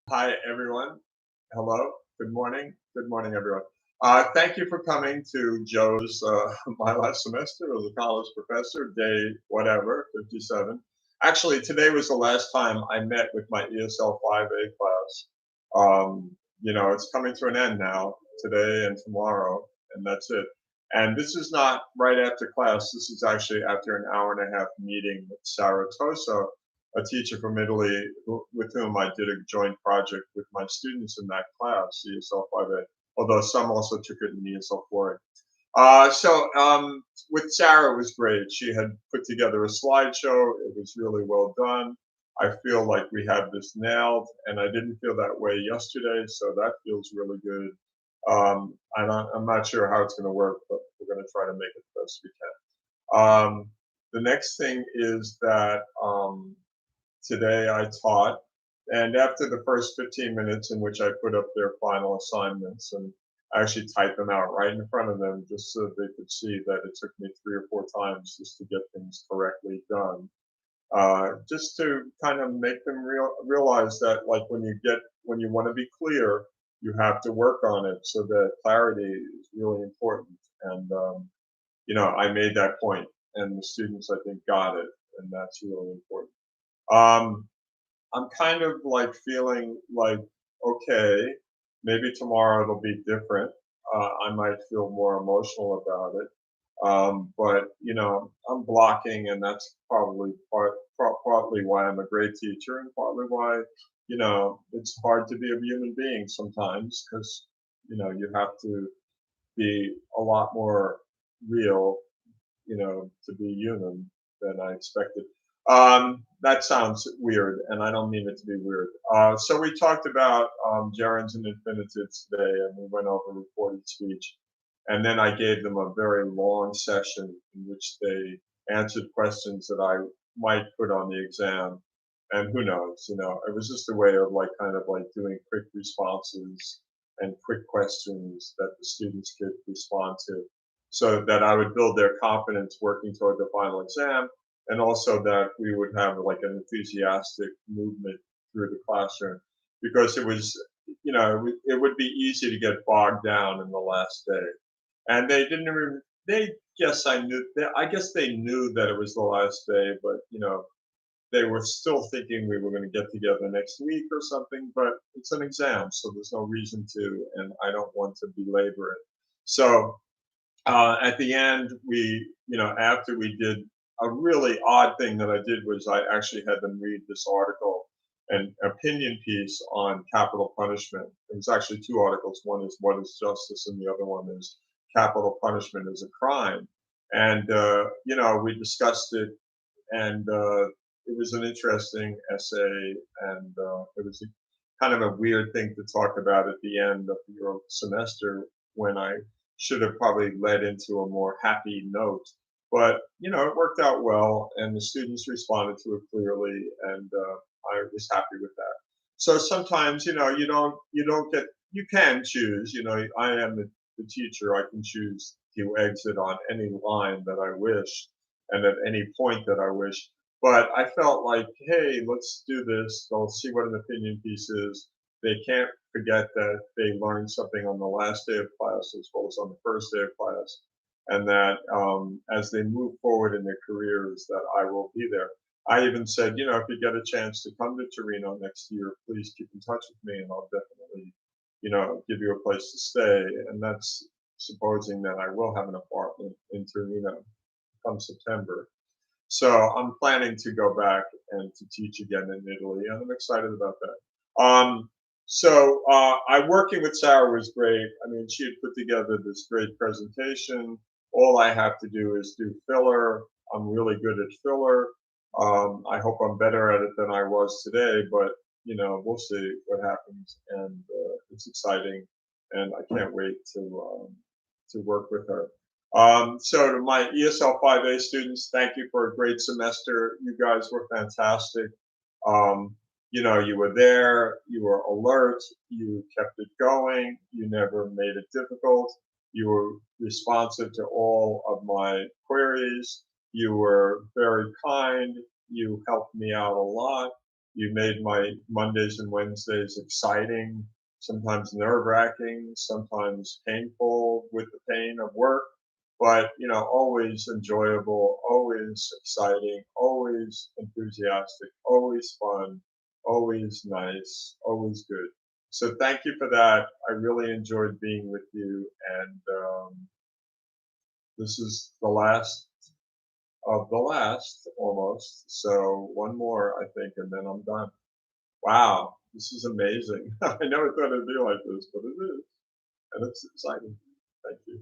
Hi, everyone. Hello. Good morning. Good morning, everyone. Thank you for coming to Joe's my last semester as a college professor, day whatever, 57. Actually, today was the last time I met with my ESL 5A class. It's coming to an end now, today and tomorrow, and that's it. And this is not right after class. This is actually after an hour and a half meeting with Sarah Toso, a teacher from Italy with whom I did a joint project with my students in that class, ESL 5A, although some also took it in ESL 4A. With Sarah, it was great. She had put together a slideshow. It was really well done. I feel like we have this nailed, and I didn't feel that way yesterday, so that feels really good. I'm not sure how it's going to work, but we're going to try to make it the best we can. The next thing is that today I taught, and after the first 15 minutes in which I put up their final assignments and I actually typed them out right in front of them just so they could see that it took me 3 or 4 times just to get things correctly done. Just to kind of make them realize that like when you want to be clear, you have to work on it so that clarity is really important. And I made that point, and the students I think got it, and that's really important. Um, I'm kind of like feeling like, okay, maybe tomorrow it'll be different. I might feel more emotional about it. But I'm blocking, and that's probably partly why I'm a great teacher, and partly why it's hard to be a human being sometimes because you have to be a lot more real, to be human than I expected. That sounds weird, and I don't mean it to be weird. So we talked about gerunds and infinitives today, and we went over reported speech. And then I gave them a very long session in which they answered questions that I might put on the exam. And who knows, it was just a way of like kind of like doing quick responses and quick questions that the students could respond to so that I would build their confidence working toward the final exam, and also that we would have like an enthusiastic movement through the classroom because it would be easy to get bogged down in the last day. And they didn't even, they guess I knew, I guess they knew that it was the last day, but they were still thinking we were going to get together next week or something, but it's an exam, so there's no reason to, and I don't want to belabor it. So at the end, after we did a really odd thing that I did was I actually had them read this article, an opinion piece on capital punishment. It was actually two articles. One is What is Justice, and the other one is Capital Punishment is a Crime. And, we discussed it, and it was an interesting essay, and it was kind of a weird thing to talk about at the end of your semester when I should have probably led into a more happy note. But it worked out well, and the students responded to it clearly, and I was happy with that. So sometimes, you can choose. I am the teacher. I can choose to exit on any line that I wish, and at any point that I wish. But I felt like, hey, let's do this. They'll see what an opinion piece is. They can't forget that they learned something on the last day of class as well as on the first day of class, and that as they move forward in their careers, that I will be there. I even said, if you get a chance to come to Torino next year, please keep in touch with me, and I'll definitely, give you a place to stay. And that's supposing that I will have an apartment in Torino come September. So I'm planning to go back and to teach again in Italy, and I'm excited about that. I working with Sarah was great. I mean, she had put together this great presentation. All I have to do is do filler. I'm really good at filler. I hope I'm better at it than I was today, but we'll see what happens. And it's exciting, and I can't wait to work with her. So to my ESL 5A students, thank you for a great semester. You guys were fantastic. You were there, you were alert, you kept it going, you never made it difficult, you were responsive to all of my queries, you were very kind, you helped me out a lot, You made my Mondays and Wednesdays exciting, sometimes nerve-wracking, sometimes painful with the pain of work, but always enjoyable, always exciting, always enthusiastic, always fun, always nice, always good. So thank you for that. I really enjoyed being with you, and this is the last of the last almost. So one more, I think, and then I'm done. Wow, this is amazing. I never thought it'd be like this, but it is, and it's exciting. Thank you.